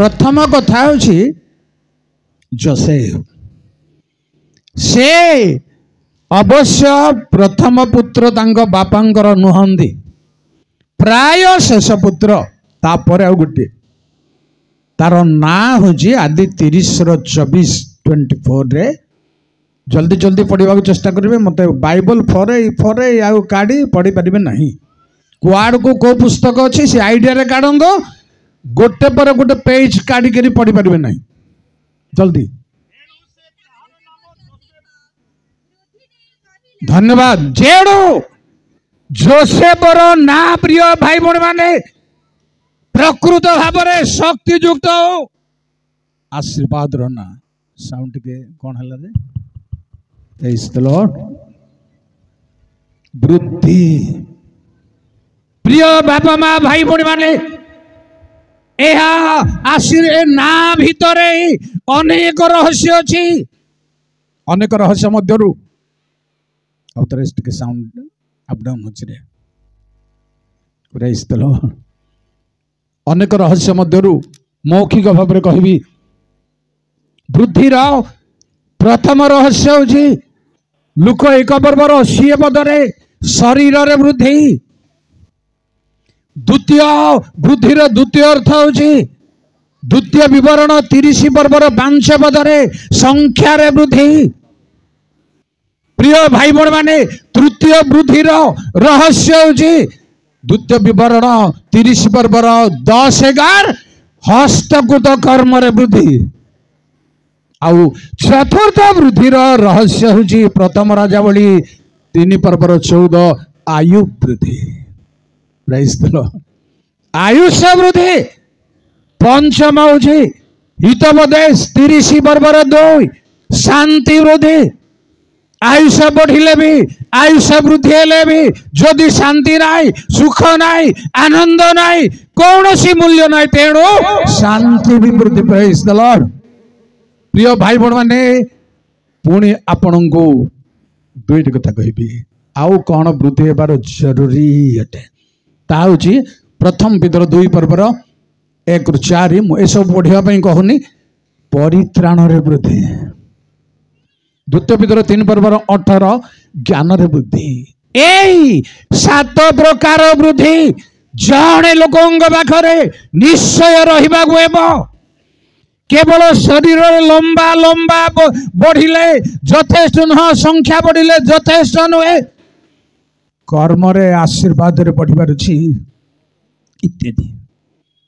प्रथम कथा होछि जोसेफ से अवश्य प्रथम पुत्र तांको बापांकर नुहंदी प्राय शेष पुत्र तापर आ गोटे तार ना हूँ आदि 30/24 रे जल्दी जल्दी पढ़ा चेष्टा करेंगे मत बाइबल फरे फरे काढ़ी पढ़ी पारे ना कुआड़ को कौ पुस्तक अच्छी से आइडिया रे काढ़ गोटे पर गोटे पेज काढ़ी पढ़ी पारे ना जल्दी। धन्यवाद। जेड़ो जोसेफर ना प्रिय भाई भाई माने प्रकृत भाव में शक्तियुक्त आशीर्वाद ना साउंड के कौन है वृद्धि। प्रिय बापा माँ भाई भाई माने ना भितर अनेक रहस्य अच्छी अनेक रहस्य मध्यरु साउंड अप डाउन होछि अनेक रहस्य मध्यरु मौखिक भाव में कहबी वृद्धिर प्रथम रहस्य होछि लुक 1 पर्वर 80 पदरे शरीर रे वृद्धि। द्वितीय वृद्धिर द्वितीय अर्थ होछि द्वितीय विवरण 30 पर्वर 5 पदरे संख्या रे वृद्धि। प्रिय भाई बड़ माने तृतीय वृद्धिर रहस्य होछि द्वितीय विवरण 30 पर्वर 10-11 हस्तकृत कर्म रे वृद्धि। आउ चतुर्थ वृद्धिर रहस्य होछि प्रथम राजावली 3 पर्वर 14 आयु वृद्धि। आयुष वृद्धि। पंचम होछि हितोपदेश 30 पर्वर 2 शांति वृद्धि। आयुष बढ़िले भी आयुष वृद्धि हेले भी जदि शांति नाई सुख नाई आनंद नाई कौन सी मूल्य नाई तेणु शांति भी वृद्धि। Praise the Lord. प्रिय भाई बड़ माने पुणी आपण को दुईट कथा कहबी आउ कौन वृद्धि हेबार जरूरी अटे ता प्रथम पितर 2 पर्वर 1-4 ये सब पढ़िया कहूनी परित्राण रे वृद्धि। द्वितीय पितर 3 पर्वर 18 ज्ञान रे वृद्धि। ए 7 प्रकार वृद्धि जड़े लोक पाखरे निश्चय रहिबा हेबो। केवल शरीर लंबा लंबा बढ़िले यथेष्ट नुह संख्या बढ़िले यथेष्ट नुहे कर्म रे आशीर्वाद रे बढ़िबार अछि इत्यादि।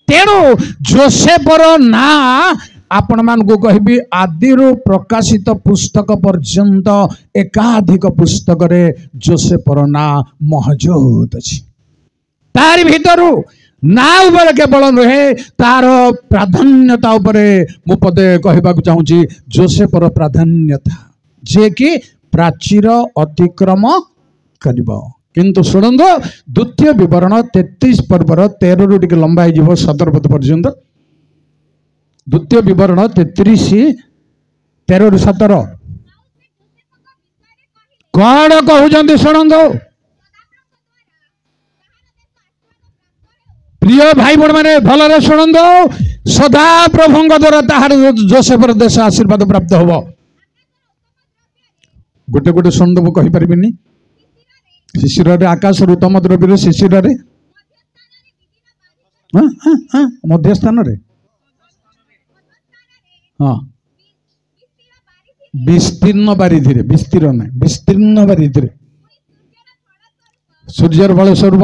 तेणु जोसेफर ना आपण मान को कहबी आदिरु प्रकाशित पुस्तक पर्यंत एकाधिक पुस्तक रे जोसेफर ना महजूद अछि। तार भितरु ना उपर केवल नुहे तार प्राधान्यता उपरे मु पदे कहबाक चाहूँगी जोसेफर प्राधान्यता जे कि प्राचीर अतिक्रम करिबो। किंतु शुणु द्वितीय विवरण 33 पर्वर 13 रु टिके लंबा हो 17 पद पर्यंत। द्वितीय विवरण 33 13 रु 17 कौन कहते शुणु। प्रिय भाई बड़ माने भलरे शुणु सदा प्रभु द्वारा ताहार जोसेफर देश आशीर्वाद प्राप्त होबो। गोटे गोटे शुणु कहि परिबिनी शिशिर रे आकाश उत्तम द्रव्य शिशिर रे मध्य स्थान रे हाँ विस्तीर्ण बारिधि विस्तीर्ण ना विस्तीर्ण बारिधि सूर्यर फल स्वरूप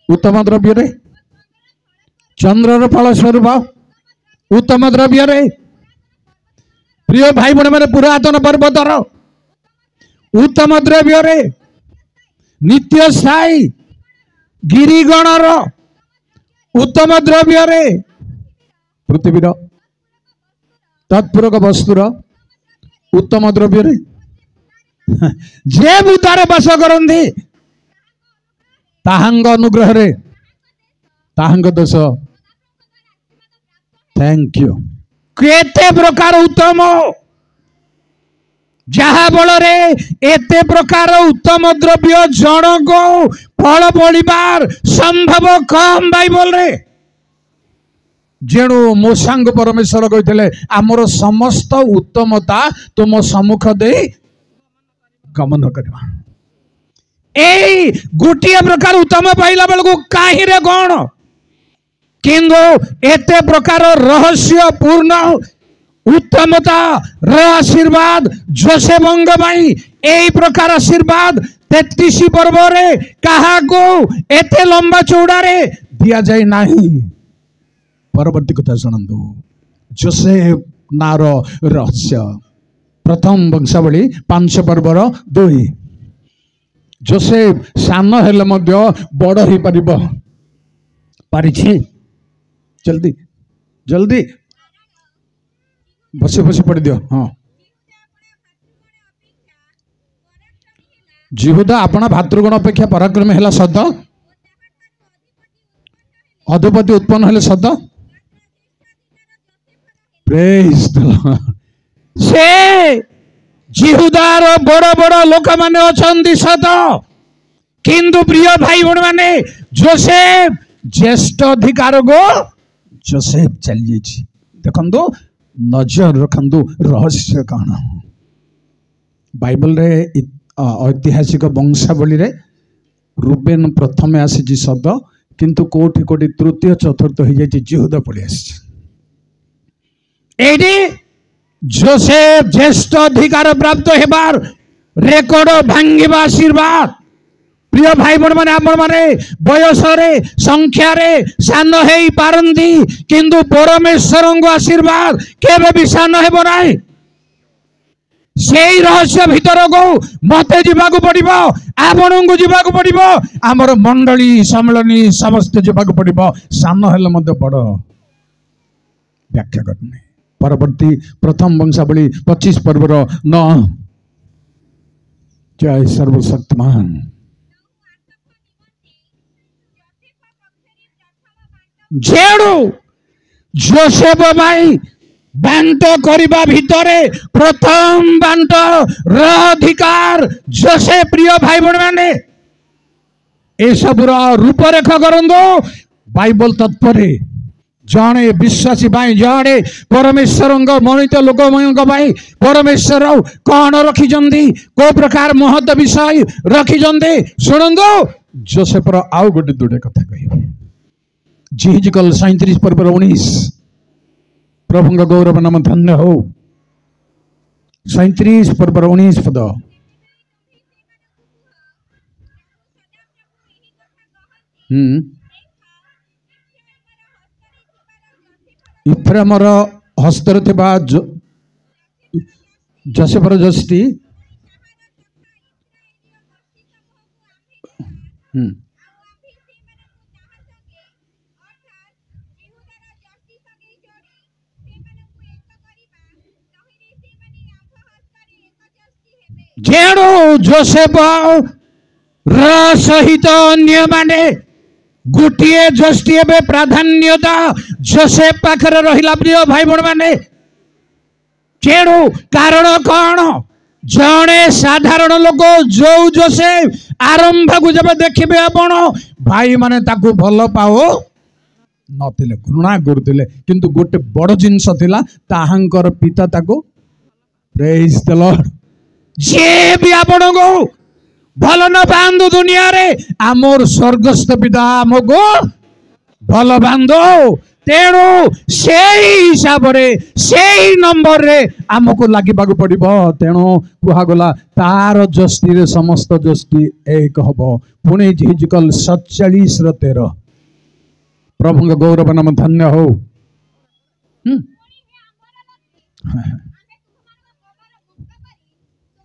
उत्तम द्रव्य रे चंद्रर फल स्वरूप उत्तम द्रव्य रे। प्रिय भाई बड़ माने पुरातन पर्वतर उत्तम द्रव्य रे नित्य स्थायी गिरिगणर उत्तम द्रव्य रे पृथ्वीर तत्पूरक वस्तुर उत्तम द्रव्य रे जे भूतार बास करती ताहांग अनुग्रह रे ताहांग दोष थैंक यू केते प्रकार उत्तम जहा बल एते प्रकार उत्तम द्रव्य जन को फल पड़िबार संभव कम बाइबल रे जेणु मूसा को परमेश्वर कहते आमर समस्त उत्तमता तुम सम्मुख दे गमन करवा ए गोटे प्रकार उत्तम पाइला बेलू कहीं कौन किंतु एते प्रकार रहस्य पूर्ण उत्तमता आशीर्वाद जोसेफ यही प्रकार आशीर्वाद 33 पर्व रे कहा को एते लंबा चौड़ा रे दिया जाए नहीं। परवर्ती कथा शुणु जोसेफ नार रहस्य प्रथम वंशावली 5 पर्वर 2 जोसेफ सान हेले मध्य बड़ हो पारि जल्दी जल्दी बसी बसी पढ़ी दियो। हाँ जिहुदा अपना भातृगण अपेक्षा पराक्रमी है सद अधिपति उत्पन्न हेले सद प्रेज द लॉर्ड से जिहुदार बड़ बड़ लोक माने अछंती सद किंतु प्रिय भाई भण माने जोसेफ ज्येष्ठ अधिकार गो जोसेफ चली जाइए देखंदो नजर रखंदु रहस्य कौन बाइबल रे ऐतिहासिक वंशावली रे रूबेन प्रथम आसी शब्द किंतु कोटि कोटि तृतीय चतुर्थ हो जाए जिहुदा पड़े आसी जोसेफ ज्येष्ठ अधिकार प्राप्त हेबार रेकर्ड भांगिबा आशीर्वाद प्रिय भाई बण माने आपण माने बयस रे संख्या रे सान हेई पारंती किंतु परमेश्वर आशीर्वाद केबे भी सान हेबो नाही सेई रहस्य भीतर को मते जीवाकू पड़िबो आपणको जीवाकू पड़िबो आमर मंडली सम्मेलनी समस्त जीवाकू पड़िबो सान हेले मते बड़ व्याख्या करने। परवर्ती प्रथम वंशावली 25 पर्वर 9 जय सर्वशक्तिमान जेडू जोसेफ भाई बांट करबा भितरे प्रथम बांट अधिकार जोसेफ प्रिय भाई बण माने ए सब रूपरेखा करंदो बाइबल तत्पर जड़े विश्वासी भाई जड़े परमेश्वर मणित लोक परमेश्वर कौन रखिंट को प्रकार महत्व विषय रखिंट शुणु जोसेफ आउ गोटे दुटे कथा कह जिहिजकल 37 पर्व 19 प्रभु गौरव नाम धन्य हो 37 पर्व 19 पद इफ्रामर हस्तर थिबा जोसेफर जस्ती जेणु जोसेफ सहित अन्य माने गोटे जस्टी एवं प्राधान्यता जोसेफ पाखरे रहिला प्रिय भाई बण माने जेणु कारण कौन जड़े साधारण लोक जो जोसेफ आरंभ को जब देखिए आपण भाई माने ताकू भल पाओ नथिले घृणा करथिले किंतु गोटे बड़ जिंस थिला ताहांकर पिता ताकू प्रेज द लॉर्ड जे भी आपण को भल न बांधु दुनिया रे आमर स्वर्गस्थ पिता आमको भल बांधो तेणु से हिसाब रे से नंबर रे आमको लगे पड़ो तेणु कहगला तार जस्टी रे समस्त जस्टी एक हम पुणी हिजकल 47:13 प्रभु गौरव नाम धन्य हो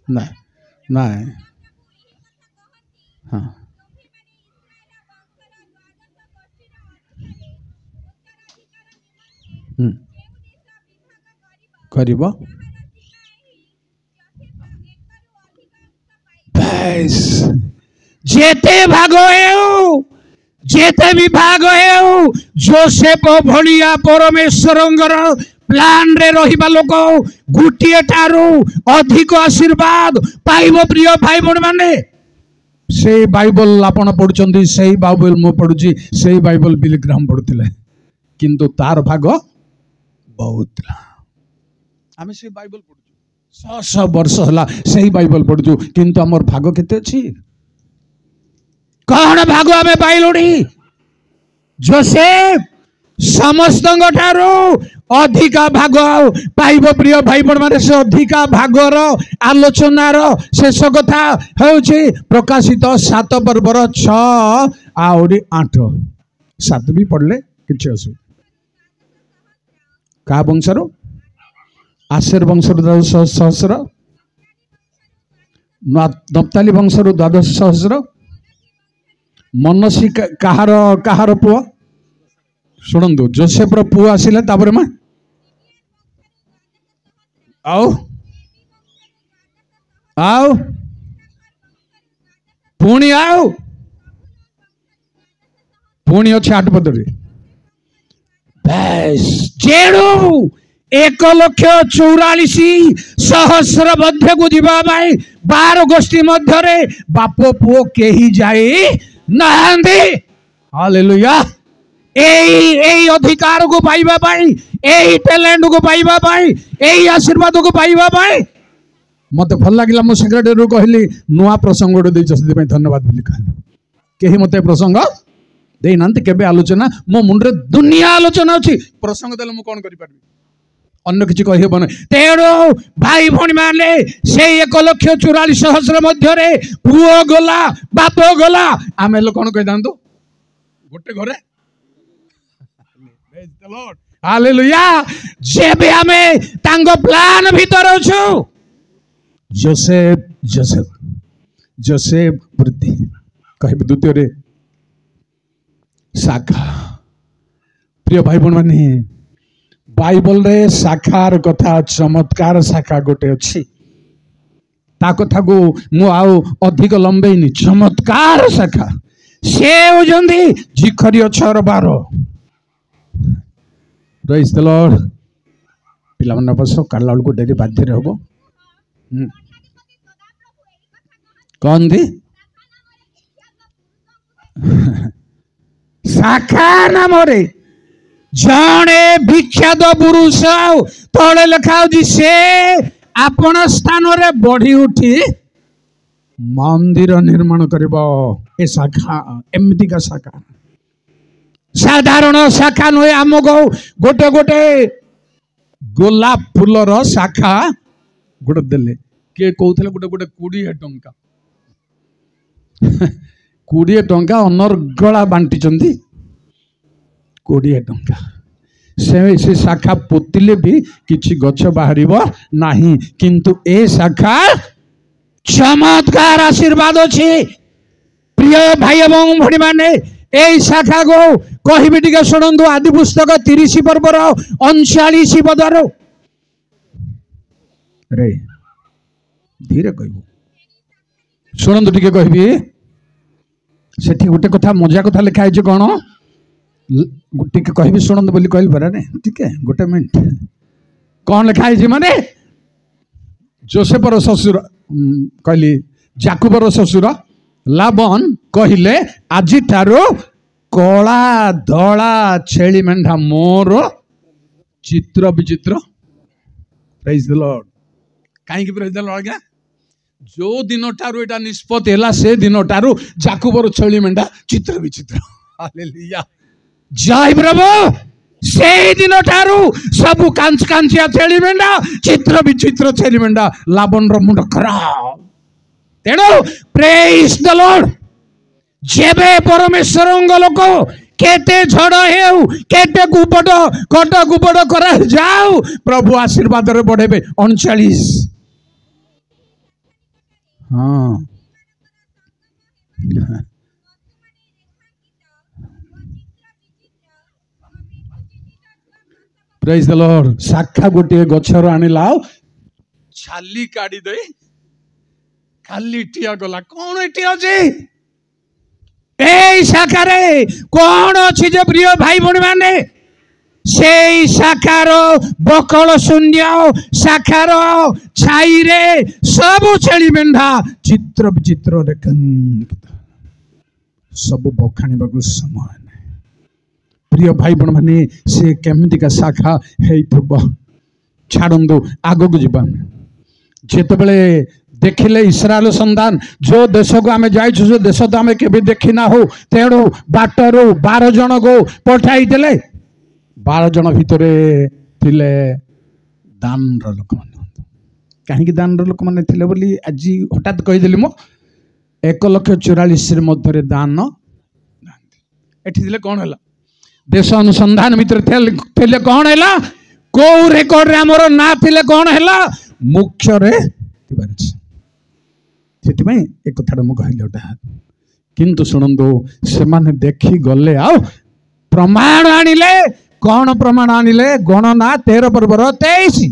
ना ना हाँ करिबो बस जेते भाग हेउ जेते विभाग हेउ जोसेफ भलिया परमेश्वरंगर प्लान रे रहिबा लोक गुटिए ठारू अधिक आशीर्वाद पाइबो प्रिय भाई बण माने से बाइबल आपण पढुचंदी से बाइबल मो पढुची से बाइबल बिल ग्राम पढुथिले किंतु तार भाग बहुत आम से बाइबल पढ़ु 100 वर्ष होला से बाइबल पढ़ु किंतु आमर भाग केते अछि कौन भाग आम पाइलुनी जोसेफ समस्त अधिका भाग पाइब प्रिय भाई बण माने से अधिका भागर आलोचनार शेष कथा होउछि प्रकाशित 7 पर्वर 6 आउरी 8 7 भी पढ़ले किछि असु का वंशर आशेर वंशर 10 सहस्र नप्ताली वंशर 12 सहस्र मनसी कहार पुआ शुणु जोसेफ पुआ आसिले तापर मां आओ आओ पुणी आओ पुणी अच्छे 8 पदरे जेड़ू 1,44,000 मध्य को जीवा 12 गोष्ठी मध्य बाप पुओ केही जाए नहांदी हालेलुया एई अधिकार को पाइबा पाई एई टैलेंट को पाइबा पाई एई आशीर्वाद को पाइबा पाई मते भल लागिला मो सेक्रेटरी कहली नुआ प्रसंग गोटे दैछ से धन्यवाद बोली कहली केही मते प्रसंग देई नांती केबे आलोचना मो मुंडरे दुनिया आलोचना अछि प्रसंग देले मु कोन करि परबी अन्य किछि कहि हेबन तेरो भाई भणी माने से 1,44,000 मध्य रे पुओ गला बाप गला आमे लोक कोन कहि दांतो गोटे घरे प्रेज द लॉर्ड हालेलुया जेबे आमे तांगो प्लान भीतर अछु जोसेफ जोसेफ जोसेफ वृद्धि कहबे द्वितीय रे शाखा प्रिय भाई बण माने बाइबल रे शाखार कथा चमत्कार शाखा गोटे अच्छी ता कथा को मु आउ अधिक लंबेनी चमत्कार शाखा से होजंदी जिखरी 6:12 प्रेज द लॉर्ड पिला मन बस काला को डेरी बाध्य रे होबो कौन दी शाखा नाम रे जड़े विख्यात पुरुष तले लिखा से आपण स्थान रे बढ़ी उठी मंदिर निर्माण करिबो ए शाखा एमती का शाखा साधारण शाखा नुहे आमको गोटे गोटे गोलाप फूलर शाखा गोटे देले के कहते गोटे गोटे 20 टंका 20 टंका अनर्गला बांटी 20 टंका से शाखा पोतिले भी किछि गछ बाहरिबो नाही किंतु ए शाखा चमत्कार आशीर्वाद अछि प्रिय भाई एवं भणी माने ए शाखा को कहिबि टिके सुनंदु आदि पुस्तक 30 पर्वर 39 पदर रे धीरे कहबो सुनंदु टिके कहिबि सेठी गोटे कथा मजा कथा लिखा है कौन टिके कहबी शुणु बोली कहली परा ने टिके गोटे मिनट कौन लिखा है माने जोसेफर ससुर कहली जाकुबर ससुर लाबन कहले आज ठारो कला धला छेली मेंढा मोर चित्र विचित्र प्रेज द लॉर्ड काहे की प्रेज द लॉर्ड आज्ञा जो दिन ठारू एटा निष्पत्ति हैला से दिन ठारू जाकुबर छेली मेंढा चित्र विचित्र हालेलुया जय प्रभु से दिन ठारू सबु कांच कांचिया छेली मेंढा चित्र विचित्र छेली मेंढा लाबन रो मुंड खराब तेणु प्रेज द लॉर्ड जेबे परमेश्वर लोक केते झड़ हेउ केते कुपट कट कुपट करा जाऊ प्रभु आशीर्वाद रे बढ़ेबे 39 हाँ प्रेज द लॉर्ड शाखा गोटे गछर आनिला छाली काढ़ी दे खाली टिया गला कौन एटी अछि ए शाखा रे कौन अछि जे प्रिय भाई बणी माने से शाखार बकल शून्य शाखार छाई रे सब छेली मेंढा चित्र विचित्र रेखांकित सब बखाणी समय प्रिय भाई बण माने से केमितिका शाखा हेइथबो छाड़ू आग को जीवा जिते बड़े देखिले इस्राएल संतान जो देश को आम जाइछु जो देश तो आम के देखी ना हो तेणु बाटर 12 जन को पठाई 12 जन भितर थिले दान लोक मैंने कहीं दान लोक मैंने आज हठात कहीदेली मो 1,44,000 मध्य दान एठी कौन है देश अनुसंधान भितर थे कौन है कौ रेकर्ड रे हमर ना थिले कौन है मुख्य रे से एक कथा मुझे कहली किंतु शुणु से माने देखी गले आ प्रमाण आनिले कौन प्रमाण आनिले गणना 13 पर्वर 23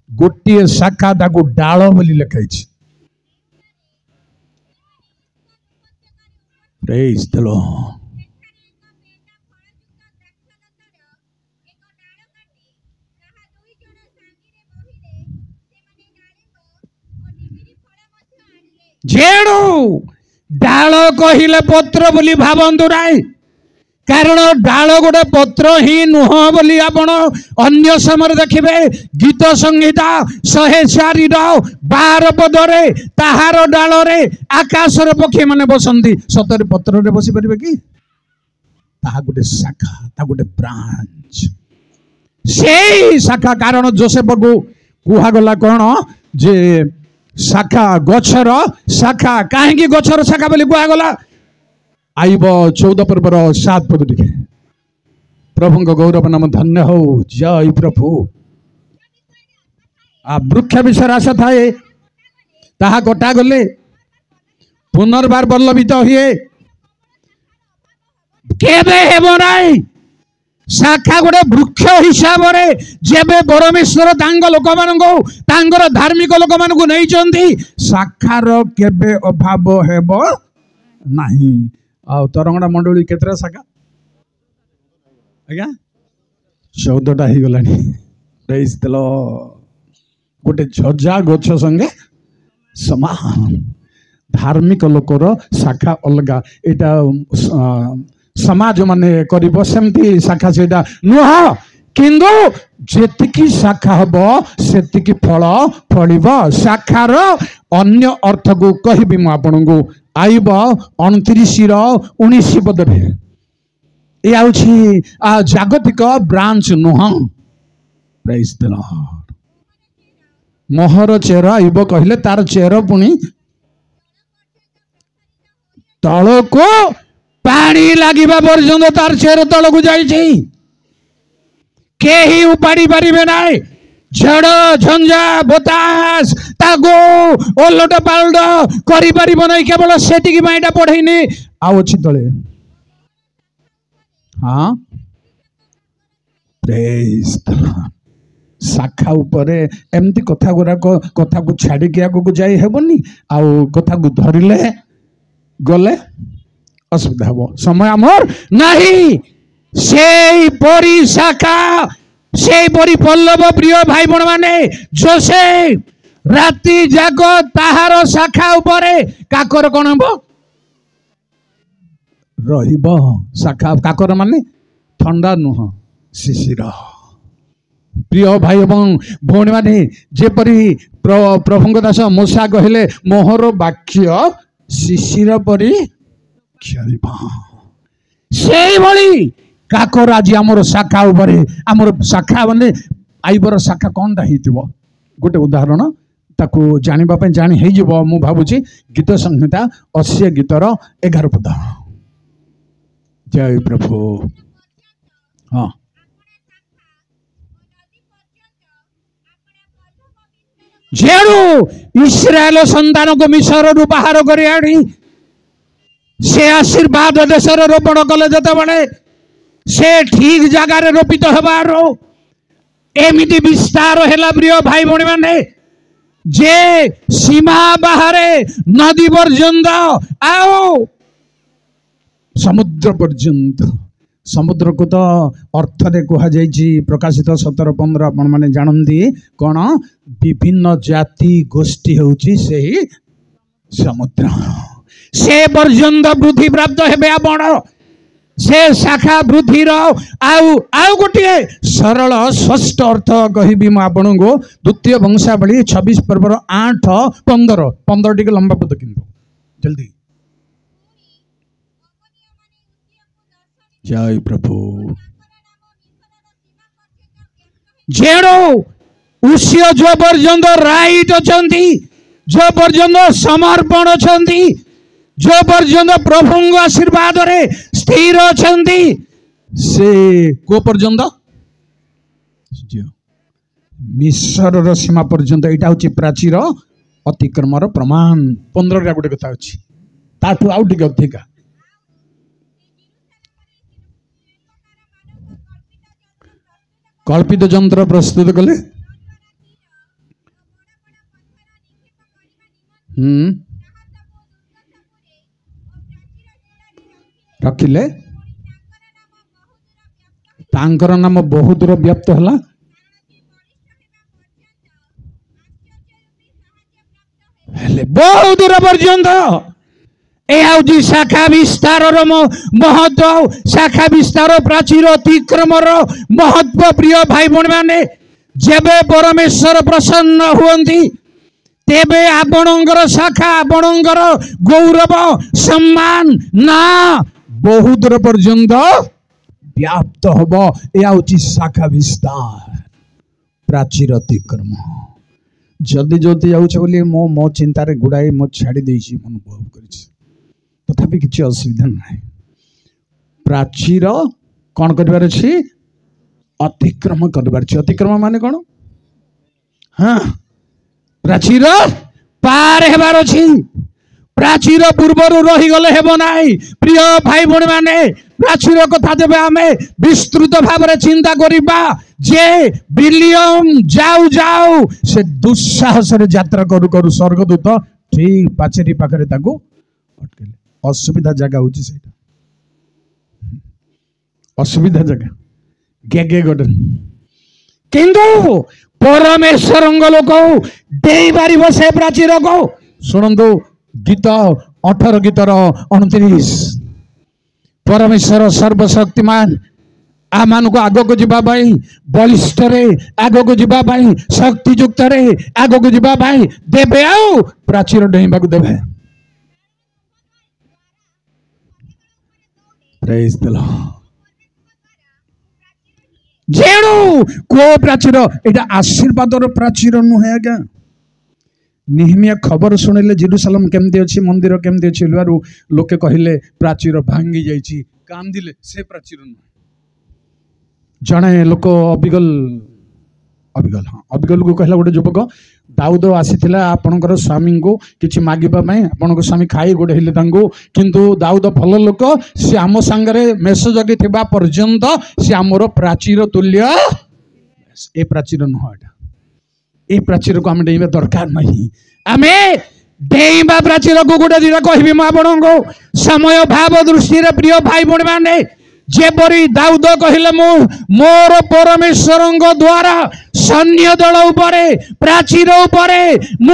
गोटे शाखा ताकू डाल बोली लिखाई प्रेज द लॉर्ड जेणु डाल कहले पत्र बोली भावंतु राय कारण डाल गोटे पत्र ही नुह बोली आपण अन्य समय देखिबे गीत संहिता 104 पदरे ताहार डाल रे आकाशर पक्षी माने बसंती सतरे पत्र रे बसी परिबे कि ताहा गोटे शाखा ता गोटे ब्रांच से शाखा कारण जोसेफ को कुहा गला कोन जे शाखा गछर शाखा कहीं गछर शाखा बोली कहगला आईब 14 पर्वर 7 पद टिके प्रभु गौरव नाम धन्य हो जय प्रभु आ वृक्ष विषय आशा थाए ताहा कटा गले पुनर्बार बल्लभित हुए केबे हेबो नाई शाखा गोटे वृक्ष हिसाब से जेबे परमेश्वर लोक मान धार्मिक लोक मान नहीं शाखार केबे अभाव हेब नहीं आ तरंगड़ा मंडली केतरा शाखा आज्ञा 14टा हो गला प्रेज द लॉर्ड गोटे झजा गछ संगे समान धार्मिक लोकर शाखा अलगा एटा समाज माने करिबो सेमती शाखा सेटा नुह किंतु जेतिकी शाखा हबो सेतिकी फल फलिबो शाखार अन्य अर्थ को कहबी मु आपनको आइब 29 पद रे ए आउछि जागतिक ब्रांच नुह प्रेज द लॉर्ड मोहर चेर आइब कहले तार चेर पुनी तळ को पानी लगिबा पर्यंत तार चेर तल को जाइछि केही उपाड़ी पारिबे नाई झड़ झंझा बतास तागो ओलट पालट करि पारिबो नै केवल सेटिकी माइटा पढैनी आउ अछि तळे हां प्रेज द लॉर्ड शाखा उपरे एमती कथा को छाड़ी के आगो को जाई हेबनी आउ कथा को धरिले गले असुविधा हम समय आमर नहीं से परी शाखा से परी पल्लव प्रिय भाई बण माने जोसेफ राति जाग ताहार शाखा उपरे काकर कोन हबो रहिबो शाखा काकर माने ठंडा नुह शिशिर प्रिय भाई एवं भौणी माने जेपरी प्रभुंग दास मूसा कहले मोहर वाक्य शिशिर परी से काकर आज आमर शाखा उपरे आमर शाखा माने आईबर शाखा कौनटा हो गोटे उदाहरण ताकू जाना जानी हो मु भावुची गीत संहिता 80 गीतर 11 पद जय प्रभु हाँ जेणु इस्राएल संतान को मिसर रु बाहर कर आनी से आशीर्वाद देशर रोपण कले जतबे से ठीक जगार रोपित होबार एमिति विस्तार है प्रिय भाई भौणी माने जे सीमा बाहर नदी पर्यंत आओ समुद्र पर्यंत समुद्र को तो अर्थ रे कहा जाइछि प्रकाशित 17-15 आपण माने जानंदी कोन विभिन्न जाति गोष्ठी होछि सेही समुद्र से पर्यंत वृद्धि प्राप्त हेबे आपण से शाखा वृद्धि आउ गोटे सरल स्पष्ट अर्थ कहबी मु आपन को द्वितीय वंशावली 26 पर्वर 8 15 15 टिके लंबा पद किंतु जल्दी जय प्रभु जेड़ो उष्य जो पर्यंत राइट अछंती जो पर्यंत समर्पण अछंती जो पर्यंत प्रभु आशीर्वाद रे स्थिर अछंती से को पर्यंत मिश्र सीमा पर्यंत एटा होची प्राचीर अतिक्रमर प्रमाण 15 टा गोटे कथा अछि ताठू आउ टिके अधिका कल्पित यंत्र प्रस्तुत कले रखिले तांकर नाम बहुत दूर व्याप्त हला बहुत दूर पर्यंत ए शाखा विस्तार महत्व शाखा विस्तार प्राचीर अतिक्रम महत्व प्रिय भाई भौणी माने जेबे परमेश्वर प्रसन्न हुअंती तेबे आपणकर शाखा आपणकर गौरव सम्मान ना बहुत दूर पर्यंत व्याप्त हब ए शाखा विस्तार प्राचीर अतिक्रम जदि जदि जाऊछ बोली मो मो चिंतार गुड़ाई मो छाड़ी देछि अनुभव करिछि तथापि किसी असुविधा ना प्राचीर कौन कर अतिक्रम कर अतिक्रम माने कौन हाँ प्राचीर पार हेबार अछि प्राचीर पूर्वर रहीगले हेब नाई प्रिय भाई भौणी माने प्राचीर कथा जब आमे विस्तृत भाव में चिंता करिबा जे विलियम जाऊ जाऊ से दुस्साहस रे यात्रा करू करू स्वर्गदूत ठीक पाचेरी पाखरे ताको अटकेले असुविधा जगह होची सेटा असुविधा जगह गेगे गडन किंतु परमेश्वर लोक देई पारिबो से प्राचीर को सुनंदो गीत 18 गीतर 29 परमेश्वर सर्वशक्तिमान आमान को आग को जीवा बलिष्ठ रे आग को जीवा शक्तियुक्त रे आग को जीवा देवे आउ प्राचीर डेइबा को देवे प्रेज द लॉर्ड जेणु को प्राचीर एटा आशीर्वादर प्राचीर नुहे आज्ञा निहमिया खबर शुणिले जेरुसलम केमती अच्छी मंदिर केमती अच्छी लोके कहले प्राचीर भांगी जाइए कांदिले से प्राचीर नुहे जड़े लोक अबिगल अबिगल हाँ अबिगल को कहला गोटे युवक दाऊद आसीथिला आपणकर स्वामी को किछि मागिबा पई आपणकर स्वामी खाई गोटे हेले तांको किंतु दाऊद भल लोक से आम सांगरे मेष जगी थिबा पर्यंत से आमर प्राचीर तुल्य ए प्राचीर नुहटा ए प्राचीर को आम डेइबा दरकार नहीं आमे डेइबा प्राचीर को गोटे दिना कहबी म आपणको समय भाव दृष्टि रे प्रिय भाई भौणी माने जेपरी दाऊद कहले मोर परमेश्वर द्वारा सैन्य दल उपरे प्राचीर उपरे मु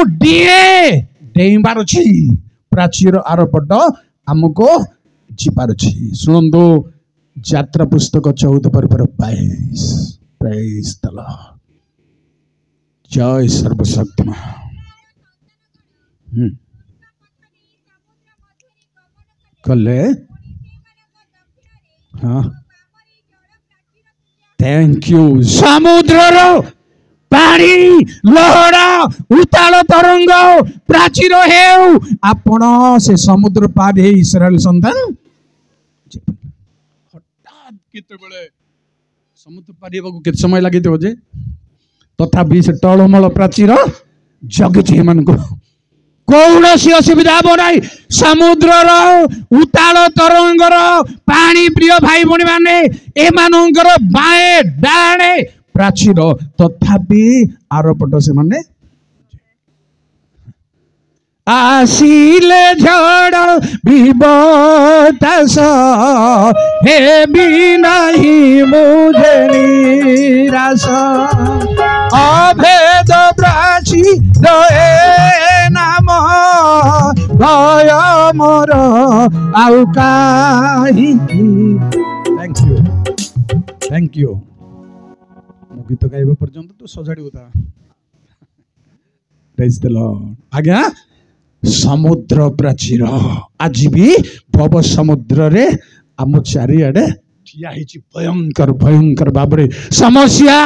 डेइबार अछि प्राचीर आरपट आमको जिबार अछि सुनंदो यात्रा पुस्तक 14 पर 22 प्रेज द लॉर्ड जय सर्वशक्तिमान कले हाँ थैंक यू समुद्र पानी लहड़ा उताल तरंग प्राचीर हेउ आपण से समुद्र पार हे इस्राएल संतान हठात केते बेले समुद्र पार हेबाकू केते समय लागितो जे तथापि से टळमळ प्राचीर जगिछि मन को कौन असुविधा हम ना समुद्रर उताल तरंगर पानी प्रिय भाई भौणी माने एमानंकर बाए डाणे प्राचीर तथापि आरपट से माने आसिले झड़ विबतास हे भी नहीं मुझे निराश अभेद प्राचीर नाम भय मोर आउ काहिकी। थैंक यू मु गीत गाइबा पर्यंत तू सजाड़ी था। Praise the Lord. आज्ञा समुद्र प्राचीर आज भी भव समुद्र रे आम चारिआडे ठिया होइछि भयंकर भयंकर भाबरे समस्या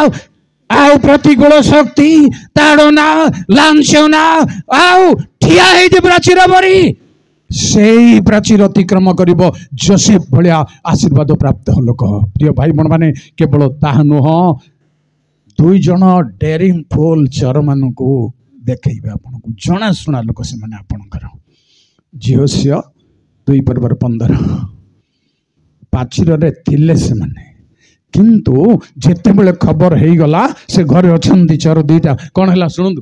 आउ प्रतिकूल शक्ति ताड़ना लांछना आउ ठिया होइछि प्राचीर बरी सेई प्राचीर अतिक्रम करिबो जोसेफ भलिया आशीर्वाद प्राप्त लोक। प्रिय भाई बहन माने केवल ताहा नुह दुई जन डेरिंग फुल चर मानकू देखैबे आपनकू जणा सुना लोक से माने आपनकर जिहोसिया 2:15 पाचिर रे थिले से माने किंतु जेते बेले खबर हेई गला से घरे अछंती चर दुईटा कोन हला सुनंदु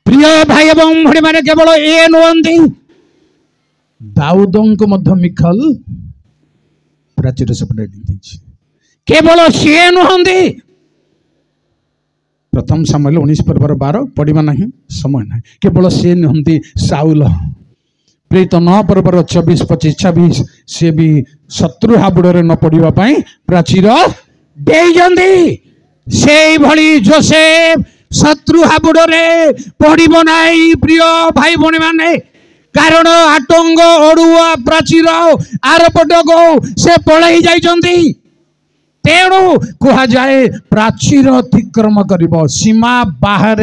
प्रिय भाई एवं भणी माने केवल ए नुहंती दाऊदंक मध्य मिखल प्राचीर सेपटे केवल सी नुहंती प्रथम सामुएल 19:12 पढ़ा ना समय ना केवल सी नुहंती साउल प्रेरित 9:24-25-26 सी भी शत्रु हाबुड़े न पड़ापी प्राचीर देइजंती से भली जोसेफ शत्रु हाबुड़े पड़ब नाई। प्रिय भाई भणी माने कारण आतंक अड़ुआ प्राचीर आरपट को से पलि जाइछंती तेणु कह जाए प्राचीर अतिक्रम करिब सीमा बाहर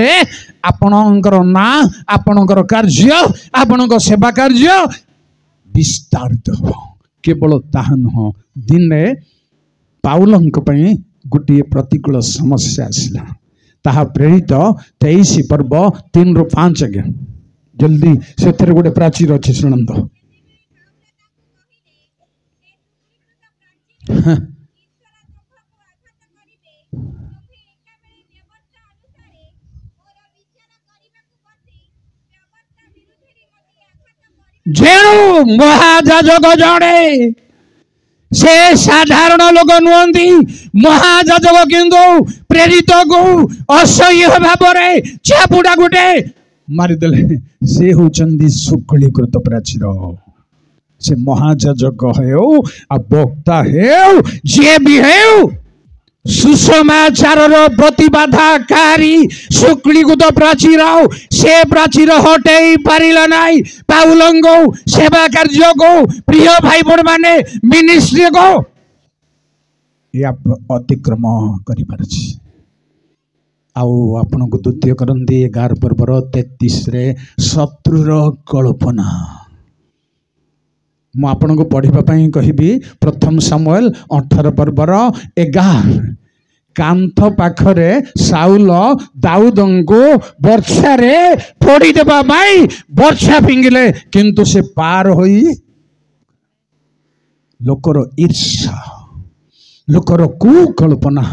आपणकर ना आपणकर कार्य आपणकर सेवा कार्य विस्तारित हो। केवल ताहा नुह दिने पाउलंक पई गोटे प्रतिकूल समस्या आसला ताहा प्रेरित 23 पर्व 3-5 आज्ञा जल्दी से गोटे प्राचीर अच्छे शुणत जेणु महाजाजक जड़े से साधारण लोक नुहंती महाजाजक किंतु प्रेरित को असह्य भाव चापुड़ा गोटे मारिदेले से होचंदी शुक्लीकृत प्राचीर से महाजाजक हेउ आ वक्ता हेउ जे भी हेउ सुसमाचार प्रतिबाधाकारी शुक्लीकृत प्राचीर से प्राचीर हटई पारिला नाई पाउलंग सेवा कार्य को प्रिय भाई बहन माने मिनिस्ट्री को या अतिक्रम करि पारछि। आउ आपन को द्वितीय करंती 11:33 रे शत्रुर कल्पना मु आपन को पढ़िबा पई कहिबी प्रथम सामुएल 18:11 कांथ पाखरे साउल दाऊदंको वर्षा रे फोड़ी देबा माई वर्षा फिंगिले किंतु से पार होई लोकर ईर्षा लोकर कुकल्पना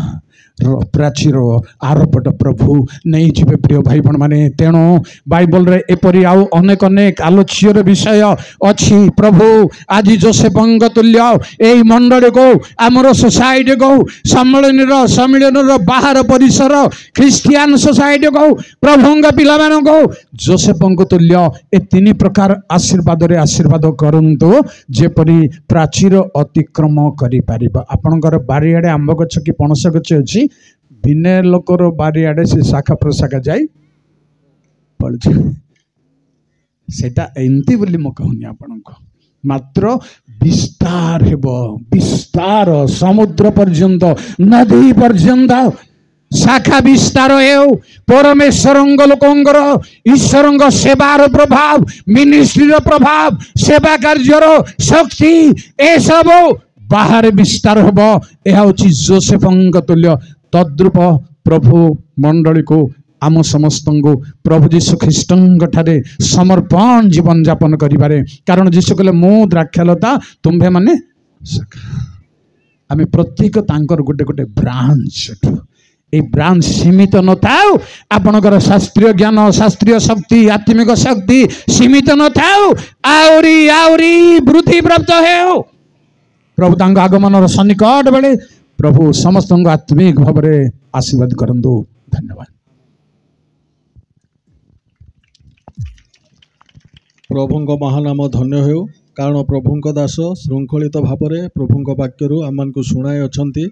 प्राचीर आरपट प्रभु नहीं जीवे। प्रिय भाई बहन माने तेणु बाइबल रे एपरी आउ अनेक अनेक आलोच्यर विषय अच्छी। प्रभु आज जोसेफंग तुल्य एई मंडली को आमर सोसाइटी को सम्मिलन बाहर परिसर ख्रिस्टियान सोसाइटी को प्रभुंग पिला मान को जोसेफंग तुल्य ए 3 प्रकार आशीर्वाद रे आशीर्वाद करंतु जेपरी प्राचीर अतिक्रम करि पारिबा। आपनकर बारियाडे आंब गछ कि पणस गछ अछि बिने लोकर बारियाडे से शाखा प्रशाखा जाई पड़ सेटा एंती बोली मो कहूनी आपनको मात्र विस्तार हेबो विस्तार समुद्र पर्यंत नदी पर्यंत शाखा विस्तार हेउ परमेश्वरंग लोकंगर ईश्वरंग सेवार प्रभाव मिनिस्ट्रीर प्रभाव सेवा कार्यर शक्ति ए सब बाहर विस्तार हेबो। एहा होछि जोसेफंग तुल्य तद्रूप प्रभु मंडली को आम समस्त को प्रभु जीशु ख्रीष्टंग ठारे समर्पण जीवन जापन करिबारे कारण जीशु कहले मो द्राक्षालता तुम्भे माने आमे प्रत्येक तांकर गोटे गोटे ब्रांच ए ब्रांच सीमित न थाउ आपनकर शास्त्रीय ज्ञान शास्त्रीय शक्ति आत्मिक शक्ति सीमित न थाउ आउरी आउरी वृद्धि प्राप्त हेउ। प्रभु तांको आगमन सन्निकट बेले प्रभु समस्त आत्मिक भाव में आशीर्वाद करंतु। धन्यवाद। प्रभुंक महानाम धन्य हो, कारण प्रभुंक दास श्रृंखलित भाव में प्रभुंक वाक्यरू आम को शुणाई अच्छी।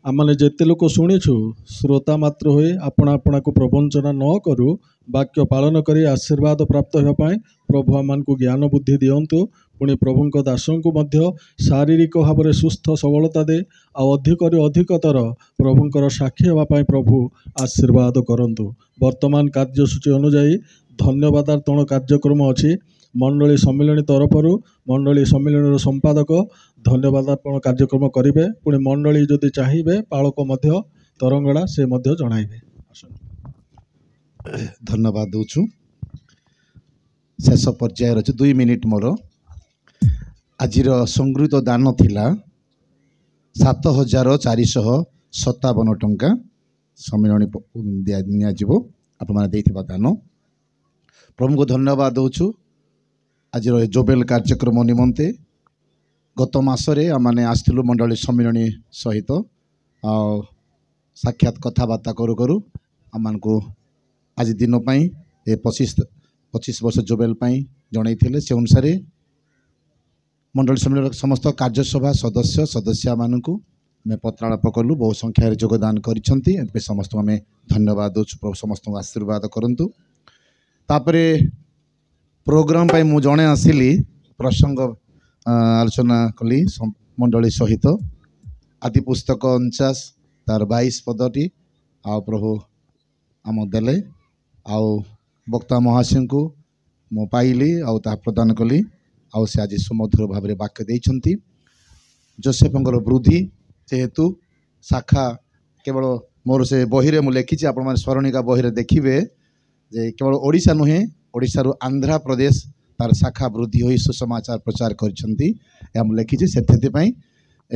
आमने जेते लोक शुणीछु श्रोता मात्र हुए आपना आपना को प्रवंचना न करू वाक्य पालन करी आशीर्वाद प्राप्त होगापाई प्रभु आमान को ज्ञान बुद्धि दियंतु। पुणी प्रभुंक दासों को मध्य शारीरिक भाव में सुस्थ सबलता दे अधिकतर प्रभुंकर साक्षी होगापाई प्रभु आशीर्वाद करंतु। वर्तमान कार्यसूची अनुजाई धन्यवादार्पण कार्यक्रम अच्छी। मंडली सम्मिलन तरफरु मंडली सम्मिलन संपादक धन्यवादार्पण कार्यक्रम करेंगे। पुणी मंडली जदि चाहिए पालक मध्य तरंगड़ा से मध्य जणाइबे। धन्यवाद दूचु। शेष पर्याय अच्छे 2 मिनिट मोर आज संगृहीत दान थिला 7,457 टंका सम्मिलन दिज्व आप दान प्रभु को धन्यवाद दूचु। आज जोबेल कार्यक्रम निमंते गत मासरे आमने आसलु मंडली सम्मिलनी सहित साक्षात कथबार्ता करू करू आम को आज दिन पाई 25 वर्ष जोबेल पाई जन से अनुसार मंडली सम्मेलन समस्त कार्यसभा सदस्य मानू मैं पत्रालाप कलु बहु संख्यार योगदान कर समस्त आम धन्यवाद दूचु। प्रभु समस्त आशीर्वाद करंतु। तापरे प्रोग्राम पाई मु जणे आसिली प्रसंग आलोचना कली मंडली सहित आदि पुस्तक 49 तार 22 पदटी आ प्रभु आम देले आ वक्ता महाशय को मु पाइली आ प्रदान कली आ से आज सुमधुर भाव में वाक्य देइछंती। जोसेफंकर वृद्धि जेहेतु शाखा केवल मोर से बही रे मु लिखी आपण माने स्मरणिका बही रे देखिबे जे केवल ओडिशा नुहे ओडिशा आंध्र प्रदेश तार शाखा वृद्धि हो सुसमाचार प्रचार करछंती हम लिखी से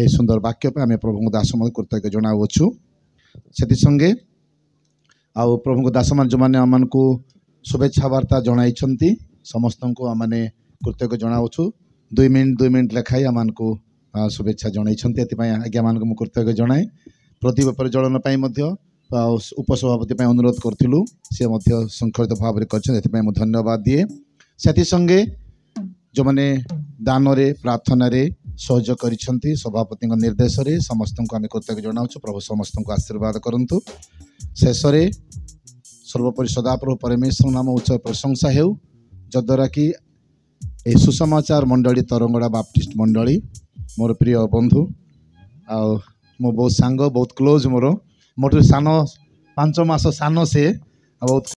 सुंदर वाक्य पे आम प्रभु दास मत कृतज्ञ जनावछु। से संगे आ प्रभु दास मान जो मैंने आम को शुभेच्छा वार्ता जनाई समस्त को आम कृतज्ञ जनावछु। 2 मिनिट लेखाई आम को शुभेच्छा जनाई आज्ञा मान को कृतज्ञ जनाए। प्रदीप प्रज्वलन उपसभापति अनुरोध करूँ सी श्रृंखलित भाव में कर धन्यवाद दिए। से संगे जो मैंने दान प्रार्थना सहयोग कर सभापति निर्देश रे समस्त को आम कृतज्ञ जनावछु। प्रभु समस्त को आशीर्वाद करंतु। शेष सर्वोपरि सदाप्रभु परमेश्वर नाम उच्च प्रशंसा हो जद्वारा कि ए सुसमाचार मंडली तरंगड़ा बाप्टिस्ट मंडली मोर प्रिय बंधु आ मो बहुत सांग बहुत क्लोज मोर सान 5 मास सान से बहुत